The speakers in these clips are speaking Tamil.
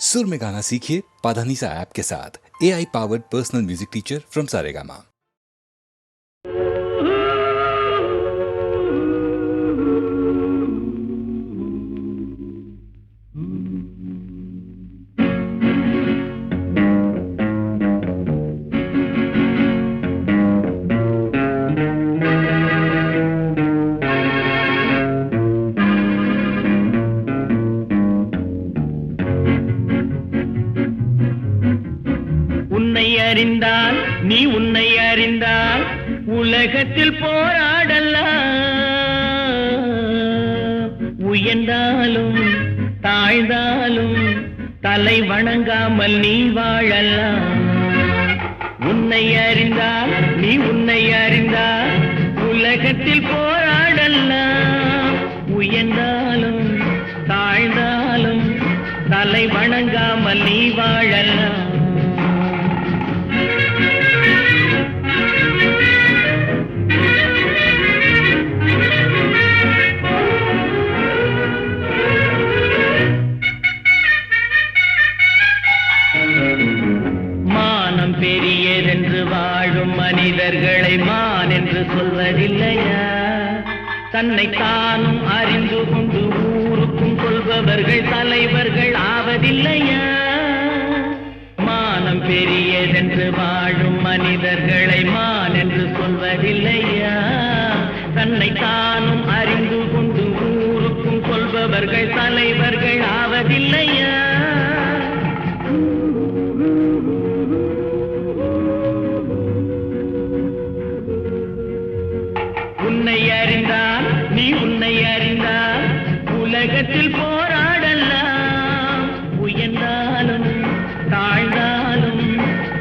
सुर में गाना सीखिए पाधानीसा ऐप के साथ। AI powered personal music teacher from Saregama. அறிந்தால் நீ உன்னை அறிந்தால் உலகத்தில் போராடலாம். உயர்ந்தாலும் தாழ்ந்தாலும் தலை வணங்காமல் நீ வாழலாம். உன்னை அறிந்தால் நீ உன்னை அறிந்தால் உலகத்தில் போராடலாம். உயர்ந்தாலும் தாழ்ந்தாலும் தலை வணங்காமல் நீ வாழலாம். பெரியதென்று வாழும் மனிதர்களை மான் என்று சொல்வதில்லையா? தன்னை தானும் அறிந்து கொண்டு ஊருக்கும் சொல்பவர்கள் தலைவர்கள் ஆவதில்லையா? மானம் பெரியதென்று வாழும் மனிதர்களை மான் என்று சொல்வதில்லையா? தன்னை தானும் அறிந்து கொண்டு ஊருக்கும் சொல்பவர்கள் தலைவர்கள் ஆவதில்லையா? உன்னை அறிந்தால் நீ உன்னை அறிந்தால் உலகத்தில் போராடலாம். உயர்ந்தாலும் தாழ்ந்தாலும்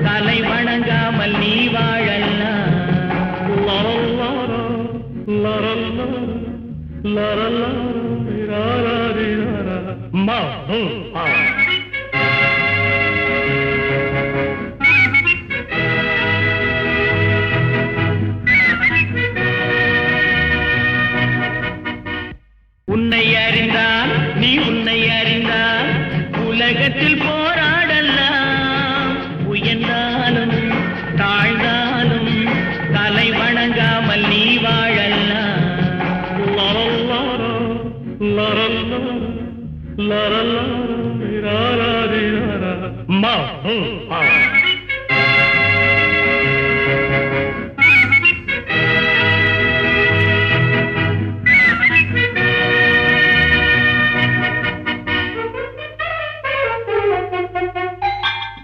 தலை வணங்காமல் நீ வாழலாம். உன்னை அறிந்தால் நீ உன்னை அறிந்தால் உலகத்தில் போராடலாம். உயர்ந்தாலும் தாழ்ந்தாலும் தலை வணங்காமல் நீ வாழலாம்.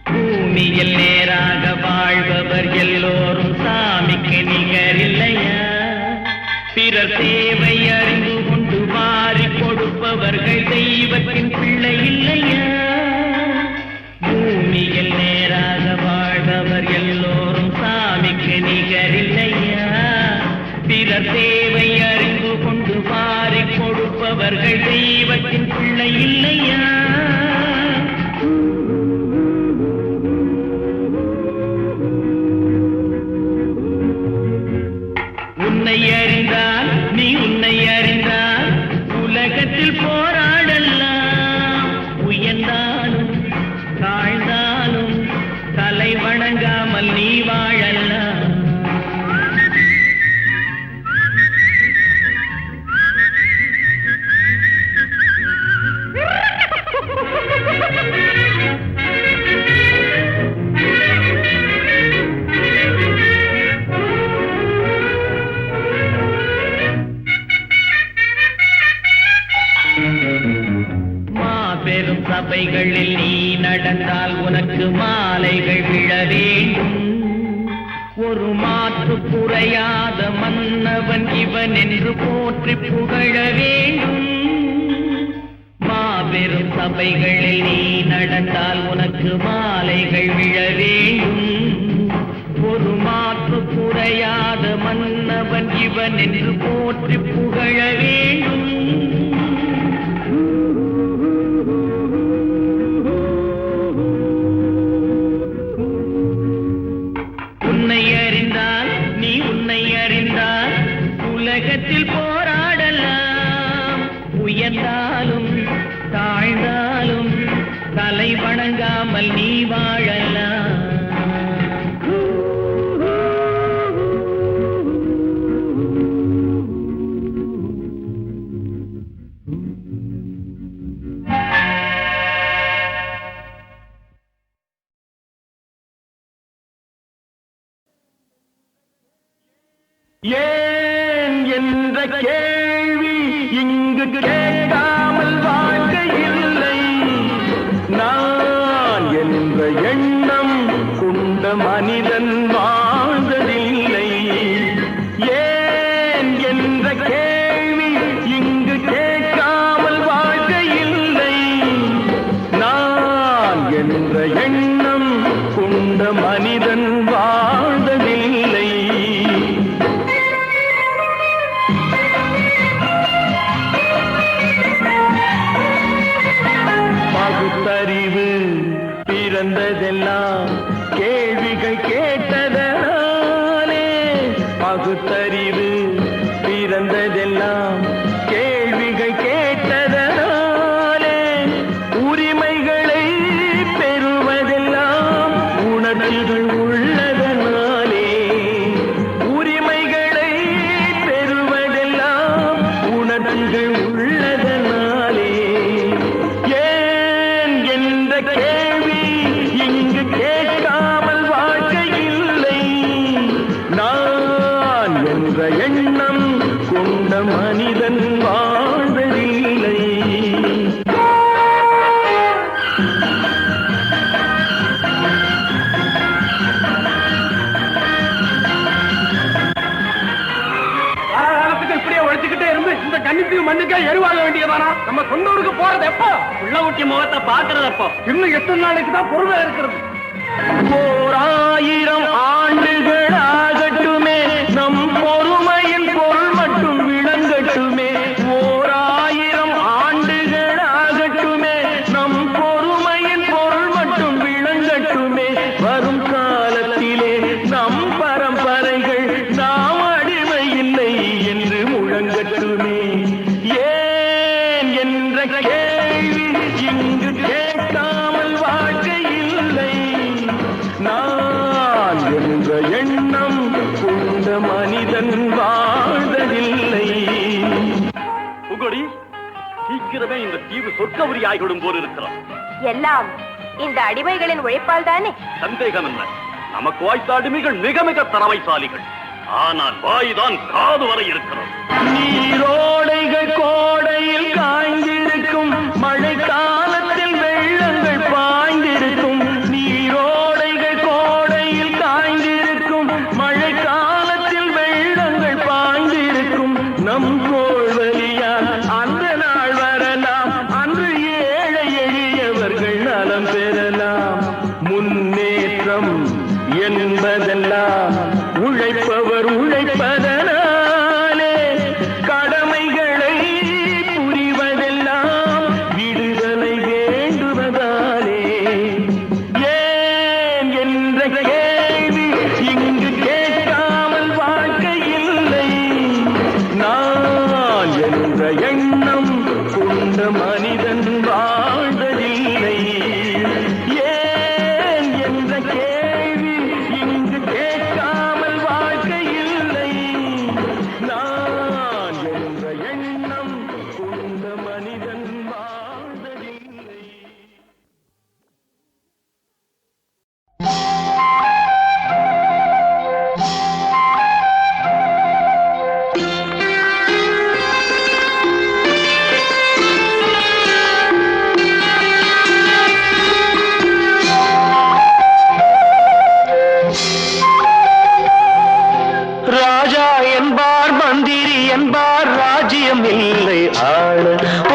பூமியில் நேராக வாழ்பவர் எல்லோரும் சாமிக்கு நிகரில்லையா? பிறர் தேவை அறிந்து கொண்டு வாரி கொடுப்பவர்கள் தெய்வத்தின் பிள்ளை இல்லையா? பூமியில் நேராக வாழ்பவர் எல்லோரும் சாமிக்கு நிகரில்லையா? பிறர் தேவை அறிந்து கொண்டு வாரி கொடுப்பவர்கள் தெய்வத்தின் பிள்ளை இல்லையா? உன்னை அறிந்தால் நீ உன்னை அறிந்தால் உலகத்தில் போராடலாம். உயர்ந்தாலும் தாழ்ந்தாலும் தலை வணங்காமல் நீ வாழலாம். மாபெரும் சபைகளில் நீ நடந்தால் உனக்கு மாலைகள் விழ வேண்டும். ஒரு மாற்று குறையாத மன்னவன் இவன் என்று போற்றி புகழ வேண்டும். மாபெரும் சபைகளில் நீ நடந்தால் உனக்கு மாலைகள் விழ வேண்டும். ஒரு மாற்று குறையாத மன்னவன் இவன் என்று போற்றி புகழ வேண்டும். உன்னை அறிந்தால் நீ உன்னை அறிந்தால் உலகத்தில் போராடலாம். உயர்ந்தாலும் தாழ்ந்தாலும் தலை வணங்காமல் நீ வாழலாம். ஏன் என்ற கேள்வி இங்கு கேட்காமல் வாழ்க்கை இல்லை. நான் என்ற எண்ணம் கொண்ட மனிதன் வாழ்ந்ததில்லை. ஏன் என்ற கேள்வி இங்கு கேட்காமல் வாழ்க்கை இல்லை. நான் என்ற எண்ணம் கொண்ட மனிதன் வாழ்ந்ததில்லை. பகுத்தறிவு பிறந்ததெல்லாம் கேள்விகள் கேட்டதனாலே. பகுத்தறிவு பிறந்ததெல்லாம் கேள்விகள் கேட்டதனாலே. உரிமைகளை பெறுவதெல்லாம் உணர்வுகள் உள்ளதனாலே. உரிமைகளை பெறுவதெல்லாம் உணர்வுகள் உள்ளதனாலே. கேள்வி இங்கு கேட்காமல் வாழ்க்கை இல்லை. நான் என்ற எண்ணம் கொண்ட மனிதன் வாழ்வதில்லை. இப்படியே உழைச்சுக்கிட்டே இருந்து இந்த கண்ணிக்கு மண்ணுக்கே எருவாக வேண்டியதானா? நம்ம சொன்னூருக்கு போறது எப்போ? உள்ள ஊட்டி முகத்தை பாக்குறது எப்போ? இன்னும் எத்தனை நாளைக்கு தான் பொறுமை இருக்கிறது? 1000 ஆண்டுகள் ஆகட்டுமே, நம் பொறுமையின் பொருள் மட்டும் விளங்கட்டுமே. 1000 ஆண்டுகள் ஆகட்டுமே, நம் பொறுமையின் பொருள் மட்டும் விளங்கட்டுமே. வரும் காலத்திலே நம் பரம்பரைகள் நாம் அடிமை இல்லை என்று முழங்கட்டுமே. ஏன் என்ற கேள்வி இங்கு கேட்காமல் வாழ்க்கை இல்லை. நான் என்ற எண்ணம் கொண்ட மனிதன் வாழ்வதில்லை. புகழி, சீக்கிரமே இந்த தீவு சொர்க்கபுரி ஆகிவிடும் போல் இருக்கிறோம். எல்லாம் இந்த அடிமைகளின் உழைப்பால் தானே? சந்தேகம் என்ன? நமக்கு வாய்த்த அடிமைகள் மிக மிக திறமைசாலிகள். ஆனால் வாய்தான் காது வரை இருக்கிறது. நீரோடைகள் கோடையில் காய்ந்திருக்கும், மழை காலத்தில் வெள்ளங்கள் பாய்ந்திருக்கும். நீரோடைகள் கோடையில் காய்ந்திருக்கும், மழை காலத்தில் வெள்ளங்கள் பாய்ந்திருக்கும். நம் கோள்வழியால் அந்த நாள் வரலாம், அன்று ஏழை எளியவர்கள் நலம் பெறலாம். முன்னேற்றம் என்பதெல்லாம் உழைப்பவர் உழைப்பதனாலே. கடமைகளை புரிவதெல்லாம் விடுதலை வேண்டுவதாலே. ஏன் என்ற கேள்வி இங்கு கேட்காமல் வாழ்க்கை இல்லை. நான் என்ற எண்ணம் கொண்ட மனிதன் வாழ்வதில்லை. ஏன் என்ற கேள்வி இங்கு கேட்காமல் வாழ்க்கை இல்லை. நான் என்ற எண்ணம் கொண்ட மனிதன் வாழ்வதில்லை. ராஜா என்பார், மந்திரி என்பார், ராஜ்யம் இல்லை ஆள.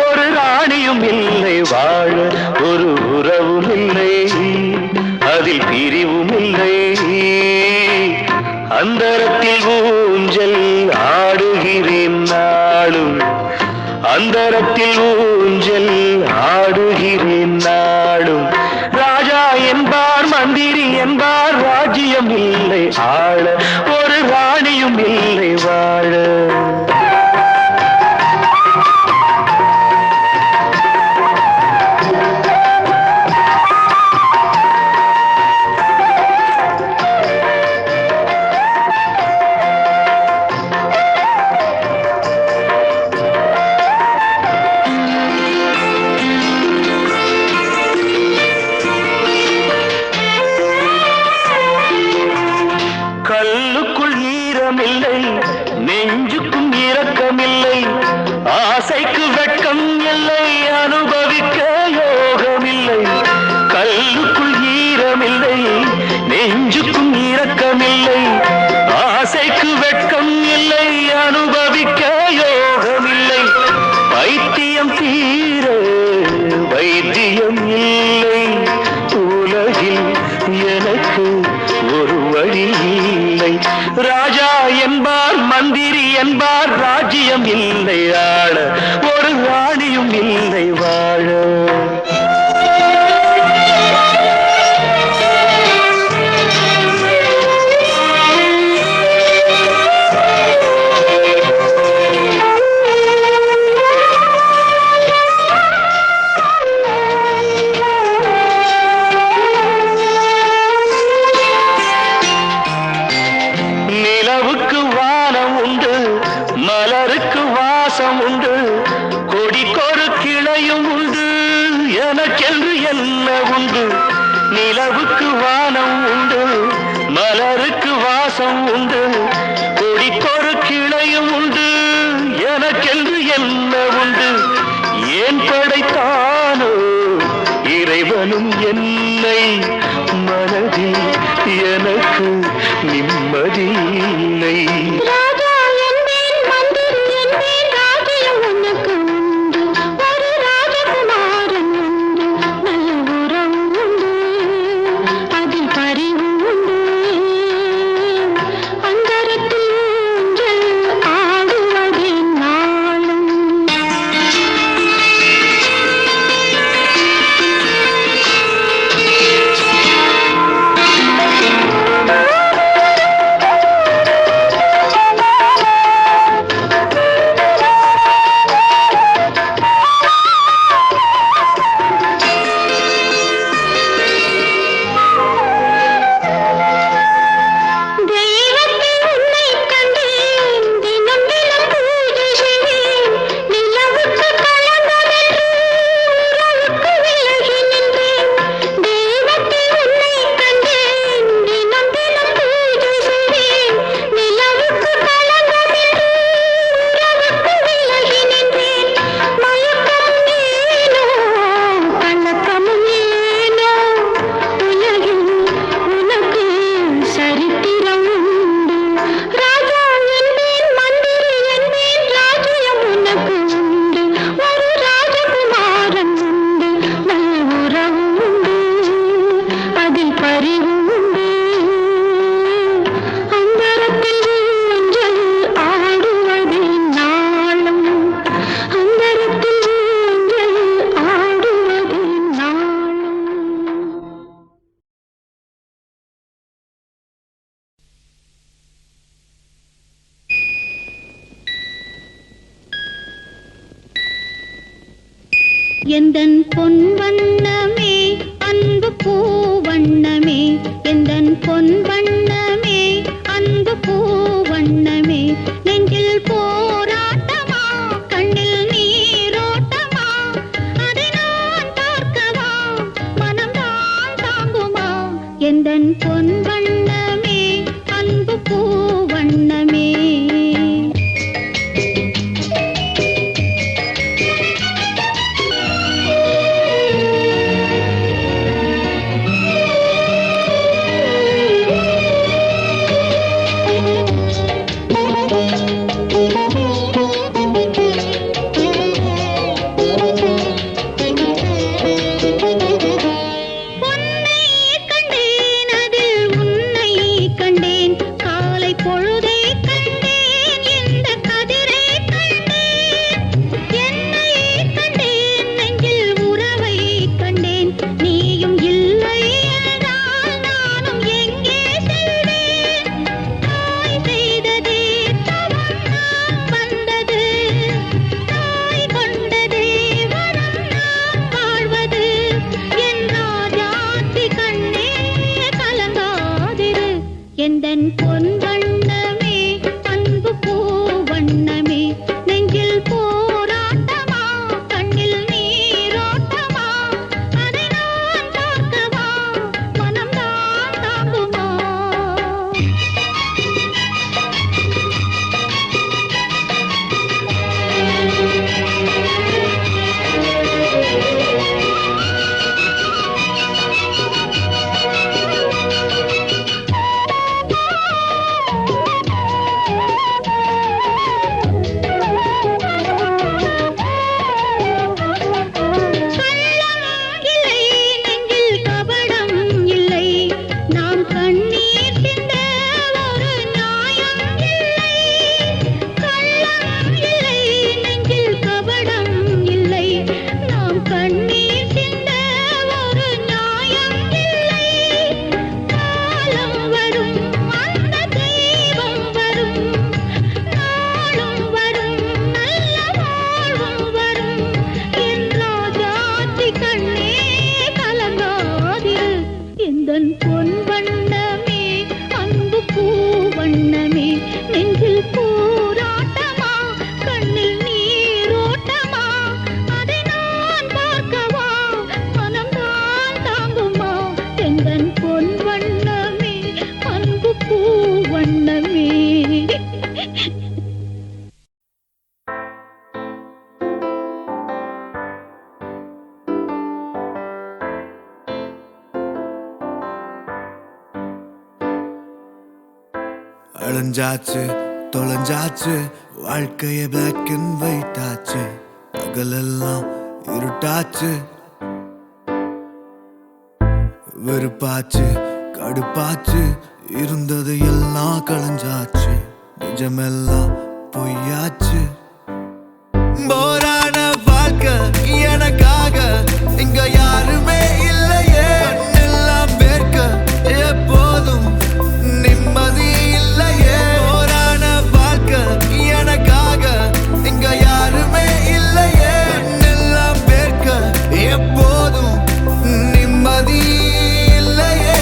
ஒரு ராணியும் இல்லை வாழ. ஒரு உறவும் இல்லை, அதில் பிரிவும் இல்லை. அந்தரத்தில் ஊஞ்சல் ஆடுகிறேன் நாளும். அந்தரத்தில் ஊஞ்சல் ஆடுகிறேன் நாளும். ராஜா என்பார், மந்திரி என்பார், ராஜ்யம் இல்லை ஆள. ஒரு ராணியும் இல்லை வாழ. நெஞ்சுக்கும் இரக்கமில்லை, ஆசைக்கு வெட்கம் இல்லை, அனுபவிக்க யோகமில்லை. வைத்தியம் தீர வைத்தியம் இல்லை, உலகில் எனக்கு ஒரு வழி இல்லை. ராஜா என்பார் மந்திரி என்பார், ராஜ்யம் இல்லை ஆள, ஒரு ராணியும் இல்லை வாழ. நிலவுக்கு வானம் உண்டு, மலருக்கு வாசம் உண்டு, கொடிக்கொரு கிளையும் உண்டு, எனக்கென்று என்ன உண்டு. நிலவுக்கு வானம் உண்டு, மலருக்கு வாசம் உண்டு, கொடிக்கொரு கிளையும் உண்டு, எனக்கென்று என்ன உண்டு. ஏன் படைத்தானோ இறைவனும் என்னை, மனதில் எனக்கு நிம்மதி இல்லை. ராஜா என்பேன் மந்திரி என்பேன், ராஜ்யம் உனக்கு உண்டு, ஒரு ராஜகுமாரன் உண்டு, நல்ல உறவு உண்டு, அதில் பரிவு உண்டு. அந்தரத்தில் ஊஞ்சல் ஆடுவதே நாளும். தெய்வத்தை உன்னை கண்டேன், தினம் தினம் பூஜை செய்வேன், நிலவுக்கு களங்கமென்று உறவுக்கு விலகி நின்றேன். தெய்வத்தை உன்னை கண்டேன், தினம் தினம் பூஜை செய்வேன், நிலவுக்கு களங்கமென்று உறவுக்கு விலகி நின்றேன். மயக்கமும் ஏனோ கலக்கமும் ஏனோ, உலகில் உனக்கு சரித்திரம் உண்டு. ராஜா என்பேன் மந்திரி என்பேன், ராஜ்யம் உனக்கு உண்டு, ஒரு ராஜகுமாரன் உண்டு, நல்ல உறவு உண்டு, அதில் பரிவு உண்டு. அந்தரத்தில் ஊஞ்சல் ஆடுவதே நாளும், அந்தரத்தில் ஊஞ்சல் ஆடுவதே நாளும். எந்தன் பொன் வண்ணமே அன்பு பூ வண்ணமே, எந்தன் பொன் வண்ணமே அன்பு பூ வண்ணமே, நெஞ்சில் போராட்டமா கண்ணில் நீரோட்டமா, அதை நான் பார்க்கவா மனம்தான் தாங்குமா. எந்தன் பொன் வண்ணமே அன்பு பூ வண்ணமே. பொன்னை கண்டேன் அதில் உன்னை கண்டேன், காலை பொழுதை கண்டேன் அழிஞ்சாச்சு தொலைஞ்சாச்சு வாழ்க்கைய பிளாக் அண்ட் ஒயிட் ஆச்சு பகலெல்லாம் இருட்டாச்சு வெறுப்பாச்சு கடுப்பாச்சு இருந்தது எல்லாம் களைஞ்சாச்சு நிஜமெல்லாம் பொய்யாச்சு போரான வாழ்க்கை எனக்காக இங்க யாருமே இல்லையே எல்லாம் பேர்க்க எப்போதும் நிம்மதி இல்லையே போரான வாழ்க்கை எனக்காக இங்க யாருமே இல்லையே எல்லாம் பேர்க்க எப்போதும் நிம்மதி இல்லையே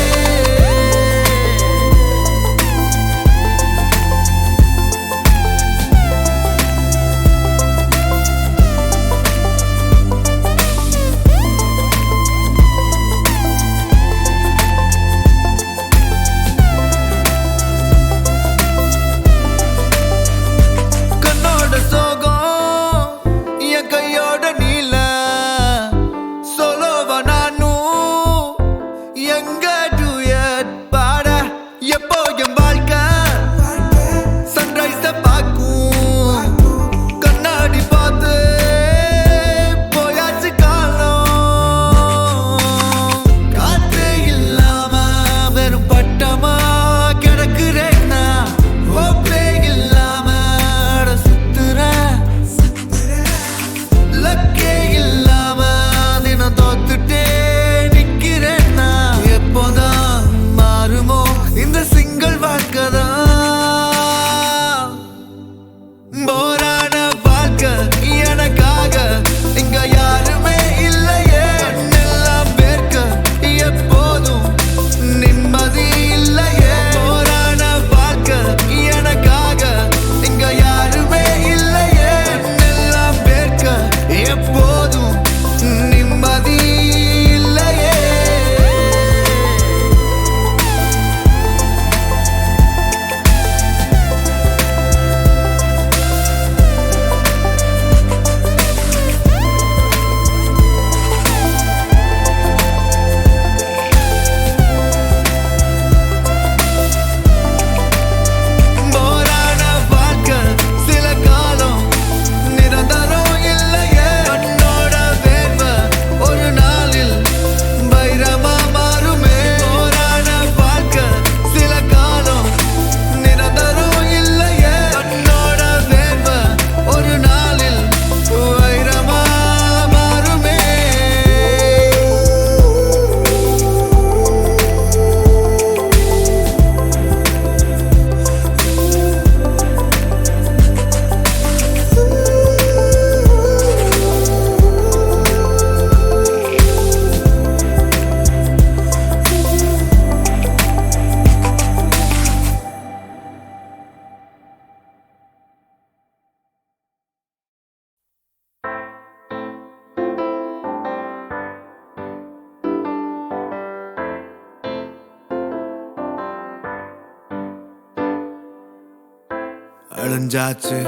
அழிஞ்சாச்சு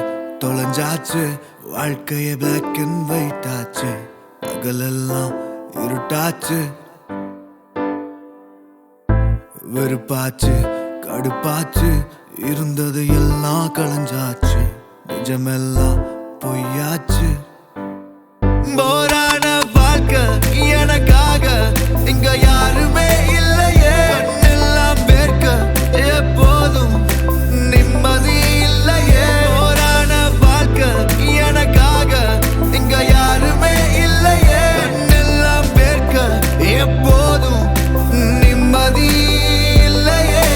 தொலைஞ்சாச்சு வாழ்க்கைய பிளாக் அண்ட் ஒயிட் ஆச்சு பகலெல்லாம் இருட்டாச்சு வெறுப்பாச்சு கடுப்பாச்சு இருந்தது எல்லாம் களைஞ்சாச்சு நிஜமெல்லாம் பொய்யாச்சு போரான வாழ்க்கை எனக்காக இங்க யாருமே இல்லையே எல்லாம் பேர்க்க எப்போதும் நிம்மதி இல்லையே போரான வாழ்க்கை எனக்காக இங்க யாருமே இல்லையே எல்லாம் பேர்க்க எப்போதும் நிம்மதி இல்லையே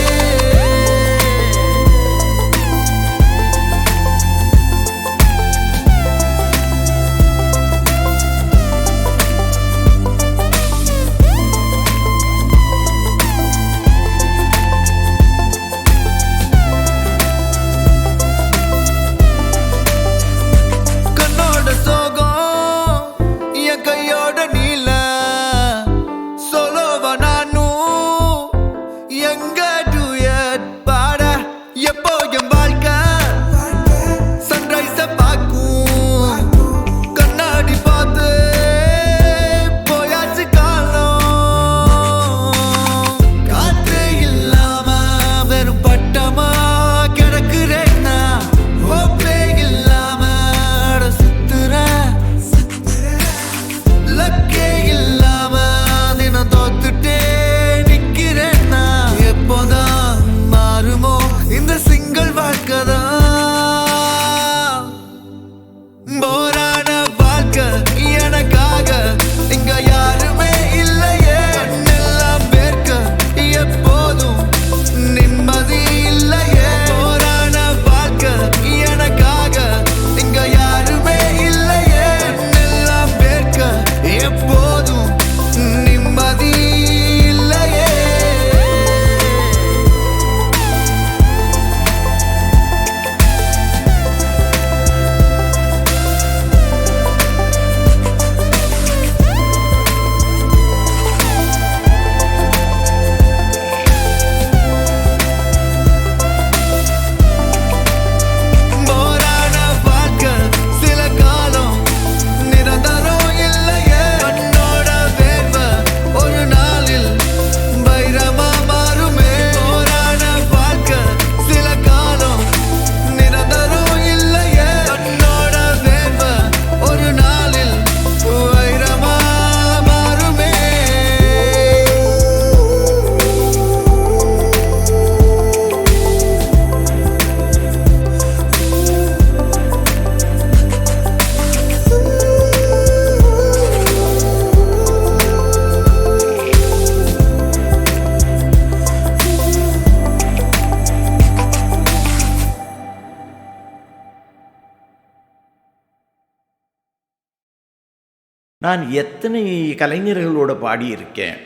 நான் எத்தனை கலைஞர்களோடு பாடியிருக்கேன்.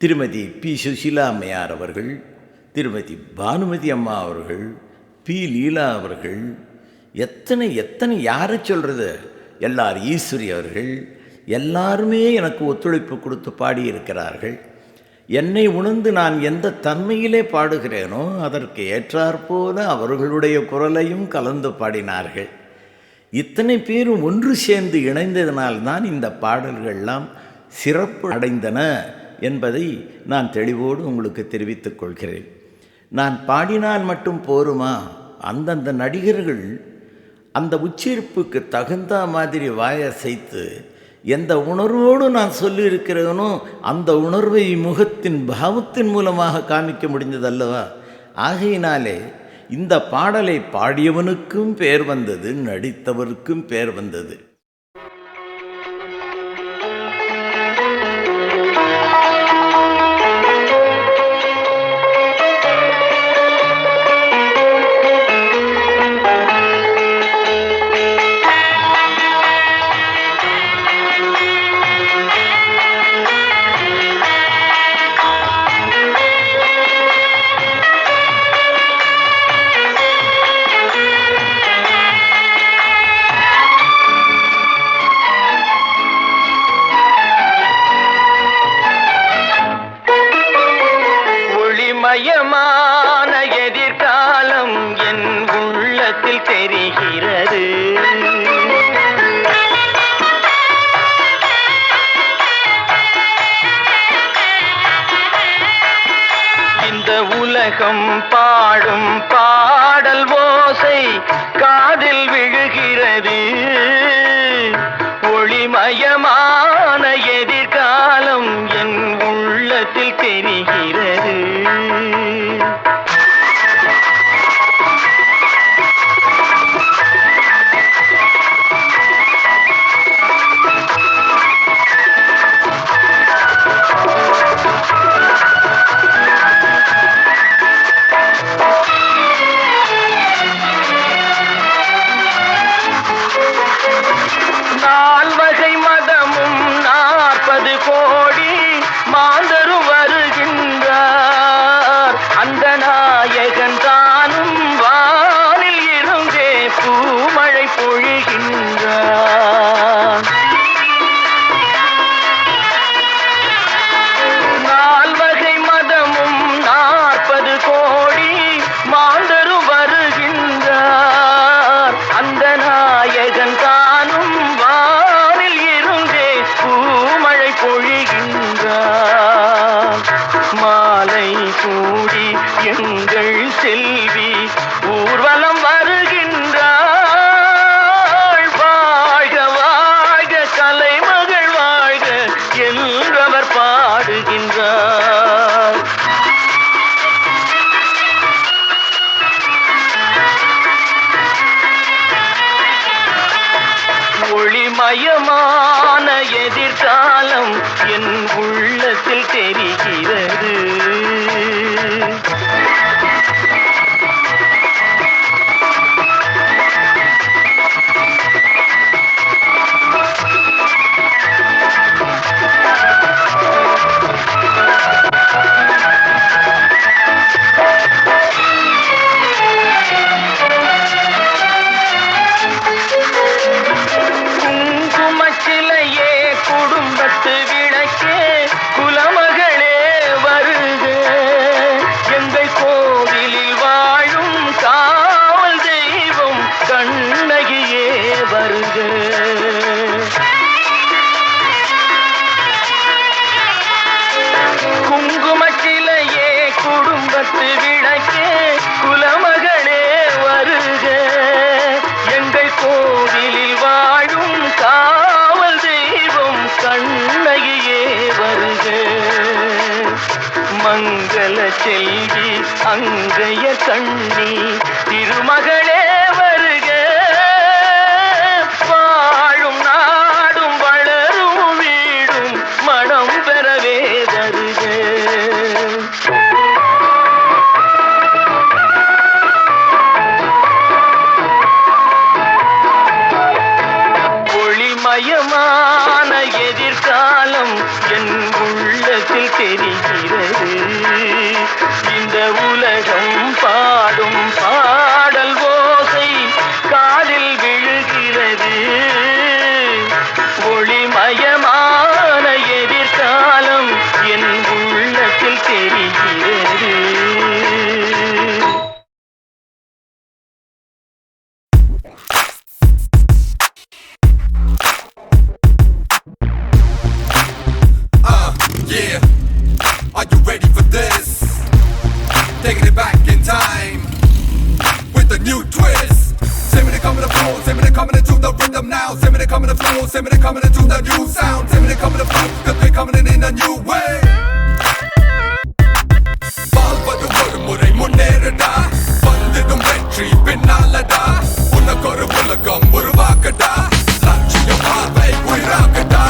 திருமதி பி. சுஷீலா அம்மையார் அவர்கள், திருமதி பானுமதி அம்மா அவர்கள், பி. லீலா அவர்கள், எத்தனை யாரை சொல்கிறது, எல்லார் ஈஸ்வரி அவர்கள், எல்லாருமே எனக்கு ஒத்துழைப்பு கொடுத்து பாடியிருக்கிறார்கள். என்னை உணர்ந்து நான் எந்த தன்மையிலே பாடுகிறேனோ அதற்கு ஏற்றாற்போல அவர்களுடைய குரலையும் கலந்து பாடினார்கள். இத்தனை பேரும் ஒன்று சேர்ந்து இணைந்ததனால்தான் இந்த பாடல்கள்லாம் சிறப்பு அடைந்தன என்பதை நான் தெளிவோடு உங்களுக்கு தெரிவித்துக் கொள்கிறேன். நான் பாடினால் மட்டும் போருமா? அந்தந்த நடிகர்கள் அந்த உச்சரிப்புக்கு தகுந்த மாதிரி வாயசைத்து எந்த உணர்வோடு நான் சொல்லியிருக்கிறேனோ அந்த உணர்வை முகத்தின் பாவத்தின் மூலமாக காமிக்க முடிந்ததல்லவா? ஆகையினாலே இந்த பாடலை பாடியவனுக்கும் பேர் வந்தது, நடித்தவருக்கும் பேர் வந்தது. மயமான எதிர்காலம் என் உள்ளத்தில் தெரிகிறது. இந்த உலகம் பாடும் பாடல் ஓசை காதில் விழுகிறது. ஒளிமயமான எதிர்காலம் என் உள்ளத்தில் தெரிகிறது. நால்வகை மதமும் 40 கோடி மாந்தரும் வருகின்றார். அந்த நாயகன் தானும் வானில் இருந்தே பூமழை பொழிகின்றார். நால்வகை மதமும் 40 கோடி மாந்தரும் வருகின்றார். அந்த நாயகன் தானும் வானில் இருந்தே பூமழை பொழிகின்றார். மாலை கூடி எங்கள் செல்வி ஊர்வலம் வருகின்றாள். வாழ்க வாழ்க கலைமகள் வாழ்க என்றவர் பாடுகின்றார். ஒளிமயமான எதிர்காலம் என் உள்ளத்தில் தெரிகிறது. குங்குமச்சிலையே குடும்பத்து விளக்கே குலமகளே வருக. எங்கள் கோவிலில் வாழும் காவல் தெய்வம் கண்ணகியே வருக. குங்குமச்சிலையே குடும்பத்து விளக்கே குலமகளே வருக. எங்கள் கோவிலில் வாழும் காவல் தெய்வம் கண்ணகியே வருக. மங்கள செல்வி அங்கைய கண்ணி திருமகளே வருக. வாழும் நாடும் வளரும் வீடும் மனம் பெறவே வருக. ஒளிமயமான தெரிகிறது. இந்த உலகம் பாடும் பாடல் ஓசை காதில் விழுகிறது. ஒளிமயமான எதிர்காலம் என் உள்ளத்தில் தெரிகிறது. Yeah, are you ready for this? Taking it back in time with a new twist. Send me the coming to flow, send me the coming into the rhythm now. Send me the coming to flow, send me the coming into the new sound. Send me the coming to flow, cause we're coming in a new way. வாழ்வது ஒரு முறை முன்னேறடா, வந்திடும் வெற்றி பின்னாலடா. உனக்கு ஒரு உலகம் உருவாக்கடா, லட்சிய பார்வை உயிராக்கடா.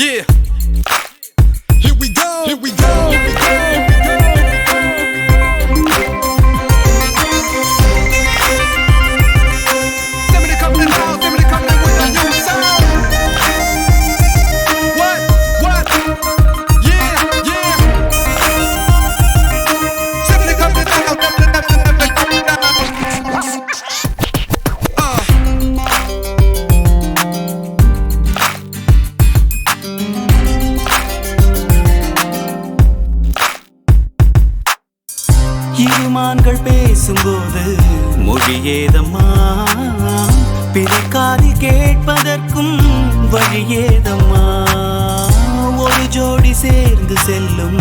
Yeah, here we go, here we go, here we go. Send me the coming now, send me the coming with a new sound. What? Yeah, yeah. Send me the coming now. இருமான்கள் பேசும்போது மொழியேதம்மா, பிறக்காதி கேட்பதற்கும் வழியேதம்மா. ஒரு ஜோடி சேர்ந்து செல்லும்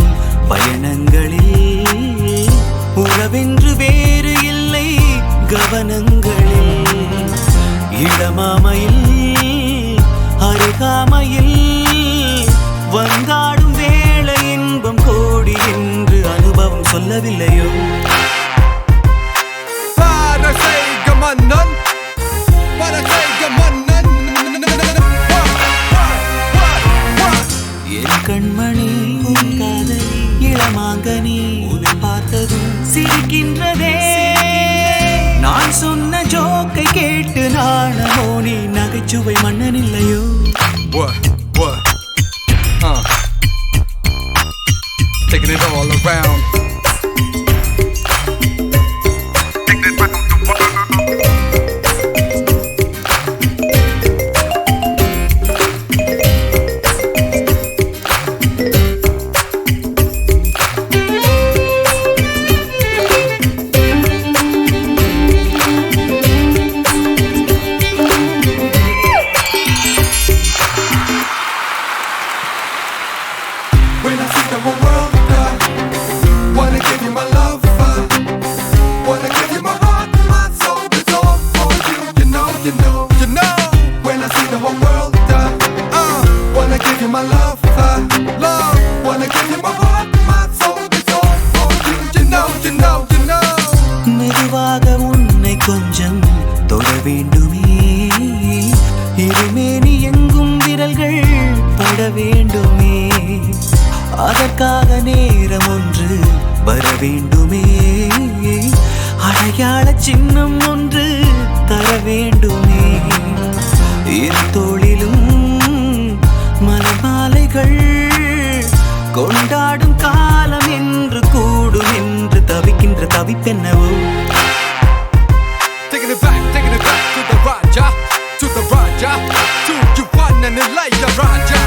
பயணங்களில் உறவென்று வேறு இல்லை கவனங்களில். இடமாமையில் அருகாமையில் வந்தாடும் வேளை இன்பம் கோடி என்று அனுபவம் சொல்லவில்லையோ? என் கண்மணி உன் காதலி இளமாங்கனி உன்னை பார்த்ததும் சிரிக்கின்றதே. நான் சொன்ன ஜோக்கை கேட்டு நாணமோ நீ நகைச்சுவை மன்னன் இல்லையோ? Taking it all around. When I see the whole world, wanna give you my love, wanna give you my heart, my soul, it's all for you. You know. When I see the whole world, wanna give you my love, wanna give you my heart, my soul, it's all for you. You know. மெதுவாக உன்னை கொஞ்சம் தொட வேண்டுமே, இருமேனி எங்கும் விரல்கள் பட வேண்டுமே. அதற்காக நேரம் ஒன்று வர வேண்டுமே, அடையாள சின்னம் ஒன்று தர வேண்டுமே. இரு தோளிலும் மலமாலைகள் கொண்டாடும் காலம் என்று கூடும் என்று தவிக்கின்ற தவிப்பென்னவோ? Taking it back to the Raja, to you one and like the Raja.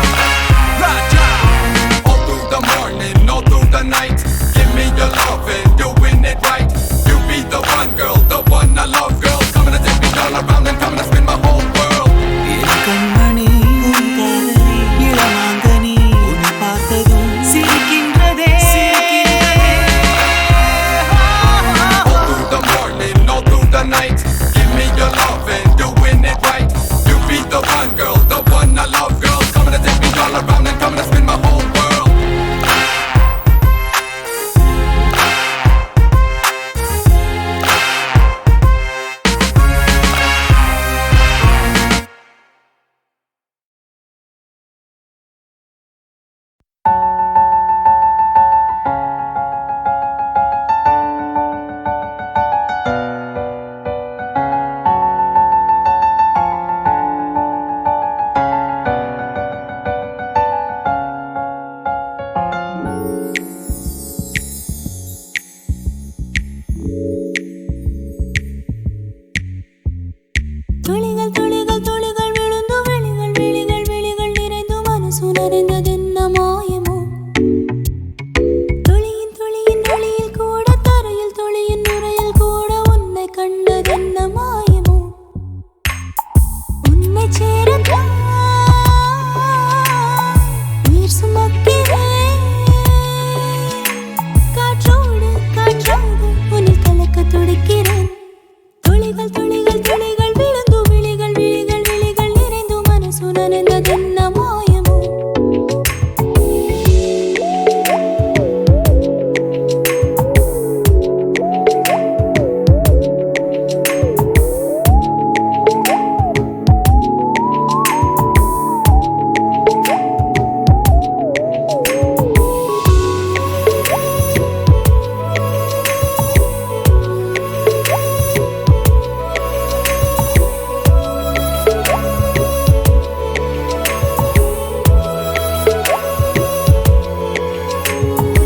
All through the morning, all through the night, give me your love and doing it right. You be the one girl, the one I love, girl. Coming to take me all around and coming to spin my whole world. என் கண்மணி உன் காதலி இளமாங்கனி உன்னை பார்த்ததும் சிரிக்கின்றதே. All through கண்டதென்ன மாயமோ துளியின் துளியின் ஒளியில் கூட தரையில் துளியின் நுரையில் கூட உன்னை கண்டதென்ன மாயமோ உன்னை சேரத்தான் உயிர் சுமக்கிறேன் காற்றோடு காற்றாக உன்னில் கலக்க துடிக்கிறேன் துளிகள் துளிகள் துளிகள் விழுந்து விழிகள் விழிகள் விழிகள் நிறைந்து மனசு நனைந்ததென்ன மாயமோ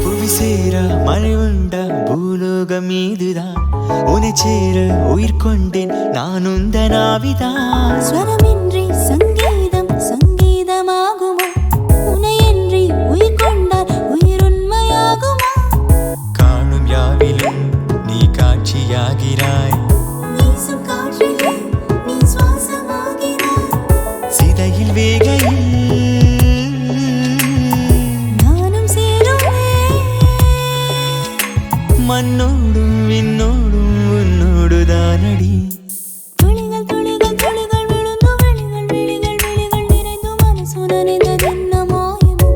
புவி சேர மழை உண்டா பூலோகம் மீதுதான் உன்னை சேர உயிர் கொண்டேன் நான் உந்தன் ஆவிதான் ஸ்வரமின்றி சங்கீதம் சங்கீதமாகுமா உனையின்றி உயிர் கொண்டால் உயிர் உண்மையாகுமா காணும் யாவிலும் நீ காட்சியாகிறாய் வீசும் காற்றிலே நீ சுவாசமாகிறாய் சிதையில் வேகையில் நானும் சேருவேன் மண்ணோடும் விண்ணோடும் உன்னோடுதானடி துளிகள் துளிகள் துளிகள் விழுந்து விழிகள் விழிகள் விழிகள் நிறைந்து மனசு நனைந்ததென்ன மாயமோ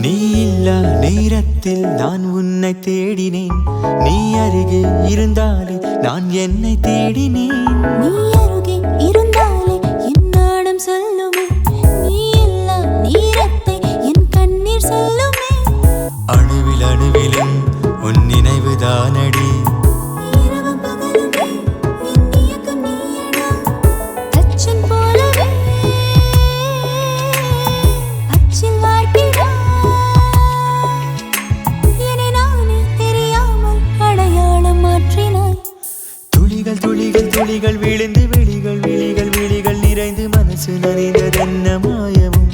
நீ இல்லா நேரத்தில் நான் உன்னை தேடினேன் நீ அருகே இருந்தாலே நான் என்னை தேடினேன் நீ அருகே இருந்தாலே என் நாடம் சொல்லுமே நீ இல்லா நேரத்தை என் கண்ணீர் சொல்லுமே அணுவில் அணுவிலும் உன் நினைவுதானடி இரவும் பகலுமே என் இயக்கம் நீயடா அச்சன் போலவே அச்சில் வாழ்கிறாய் என்னை நானே தெரியாமல் அடையாளம் மாற்றினாய் துளிகள் துளிகள் துளிகள் விழுந்து விழிகள் விழிகள் விழிகள் நிறைந்து மனசு நனைந்ததென்ன மாயமும்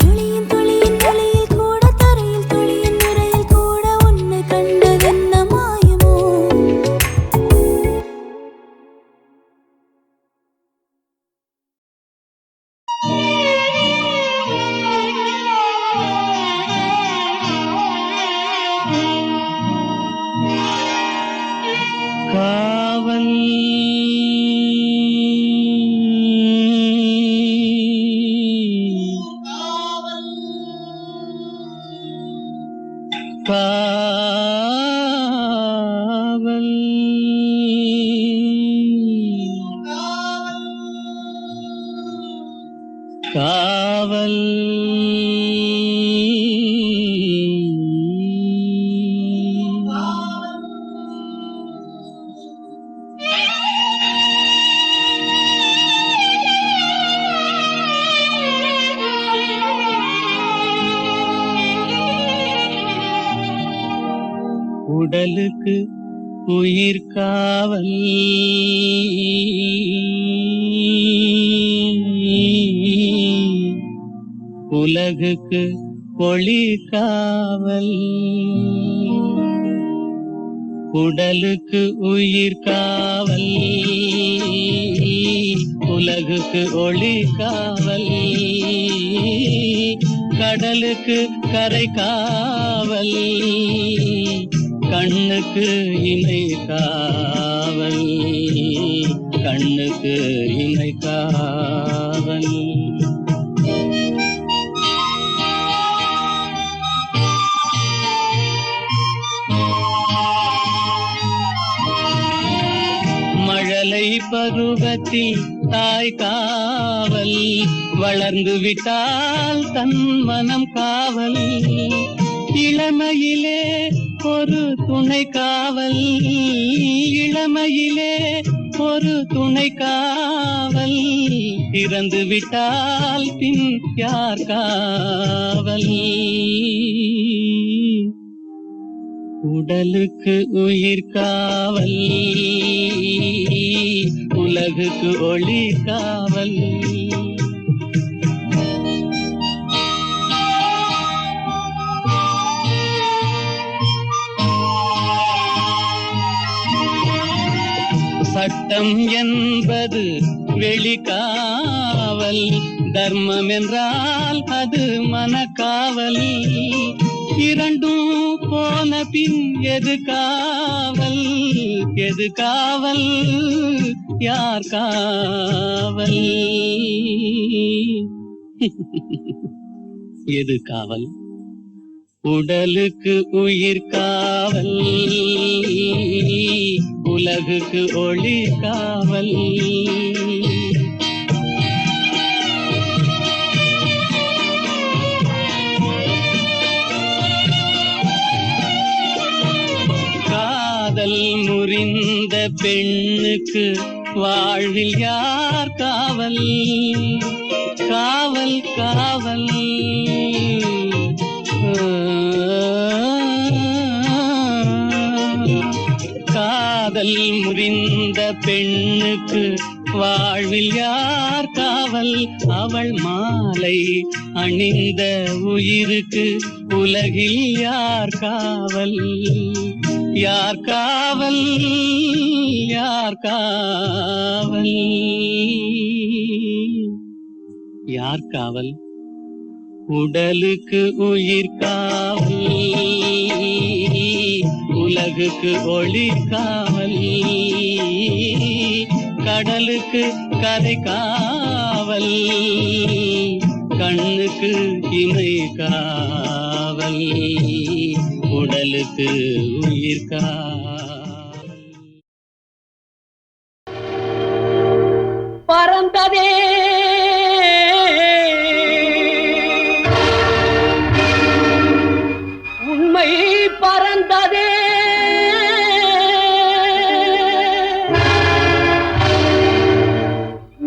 துளியின் துளியின் ஒளியில் கூட தரையில் துளியின் நுரையில் கூட உன்னை கண்டதென்ன மாயமோ காவல் காவல் காவல் உடலுக்கு உயிர் காவல் உலகுக்கு ஒளி காவல் உடலுக்கு உயிர் காவல் உலகுக்கு ஒளி காவல் கடலுக்கு கரை காவல் கண்ணுக்கு இணை காவல் கண்ணுக்கு இணை காவல் மழலை பருவத்தில் தாய் காவல், வளர்ந்து விட்டால் தன் மனம் காவல். இளமையிலே ஒரு துணை காவல், இளமையிலே ஒரு துணை காவல். இறந்து விட்டால் பின் யார் காவல்? உடலுக்கு உயிர் காவல், உலகுக்கு ஒளி காவல். சட்டம் என்பது வெளிக்காவல், தர்மம் என்றால் அது மனக்காவல். இரண்டும் போன பின் எது காவல்? எது காவல்? யார் காவல்? எது காவல்? உடலுக்கு உயிர் காவல், உலகுக்கு ஒளி காவல். காதல் முறிந்த பெண்ணுக்கு வாழ்வில் யார் காவல்? காவல் காவல். காதல் முறிந்த பெண்ணுக்கு வாழ்வில் யார் காவல்? அவள் மாலை அணிந்த உயிருக்கு உலகில் யார் காவல்? யார் காவல்? யார் காவல்? யார் காவல்? உடலுக்கு உயிர் காவல், உலகுக்கு ஒளி காவல். கடலுக்கு கரை காவல், கண்ணுக்கு இமை காவல், உடலுக்கு உயிர் காவல். பறந்ததே உண்மை, பறந்ததே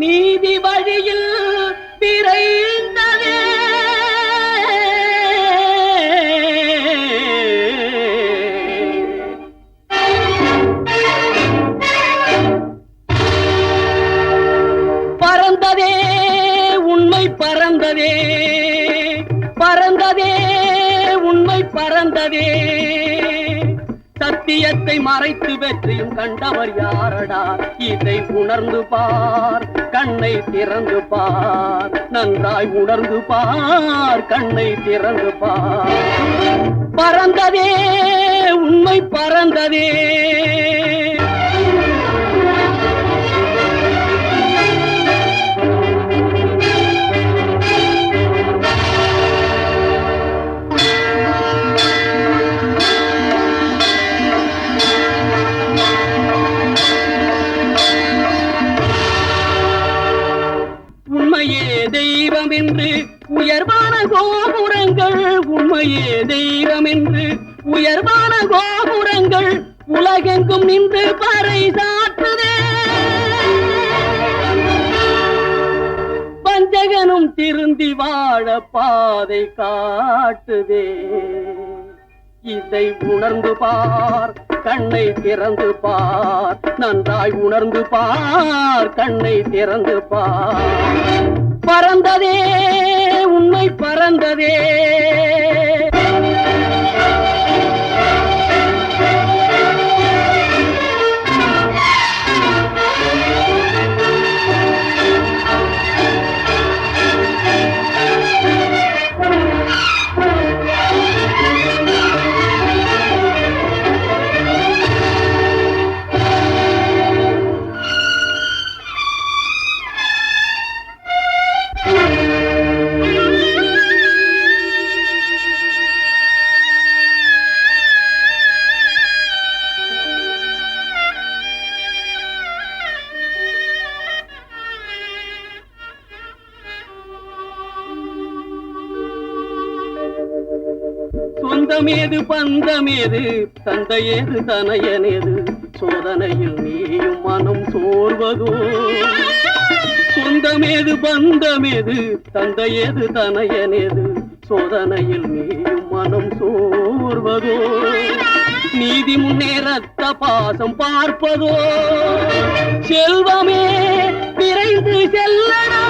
நீதி வழியில் விரைந்ததே. பறந்ததே உண்மை, பறந்ததே பறந்ததே உண்மை, பறந்ததே. சத்தியத்தை மறைத்து வெற்றியும் கண்டவர் யாரடா? இதை உணர்ந்து பார், கண்ணை திறந்து பார், நன்றாய் உணர்ந்து பார், கண்ணை திறந்து பார். பறந்ததே உண்மை, பறந்ததே. உண்மையே தெய்வம் என்று உயர்வான கோபுரங்கள், உண்மையே தெய்வம் என்று உயர்வான கோபுரங்கள் உலகெங்கும் நின்று பறை சாற்றுதே. பஞ்சகனும் திருந்தி வாழ பாதை காட்டுதே. இதை உணர்ந்து பார், கண்ணை திறந்து பார், நன்றாய் உணர்ந்து பார், கண்ணை திறந்து பார். பறந்ததே உண்மை, பறந்ததே. சொந்தமேது பந்தமேது தந்தையேது தனையனேது சோதனையில் நீயும் மனம் சோர்வதோ சொந்தமேது பந்தமேது தந்தையேது தனையனேது சோதனையில் நீயும் மனம் சோர்வதோ நீதி முன்னேறத்த பாசம் பார்ப்பதோ செல்வமே விரைந்து செல்லடா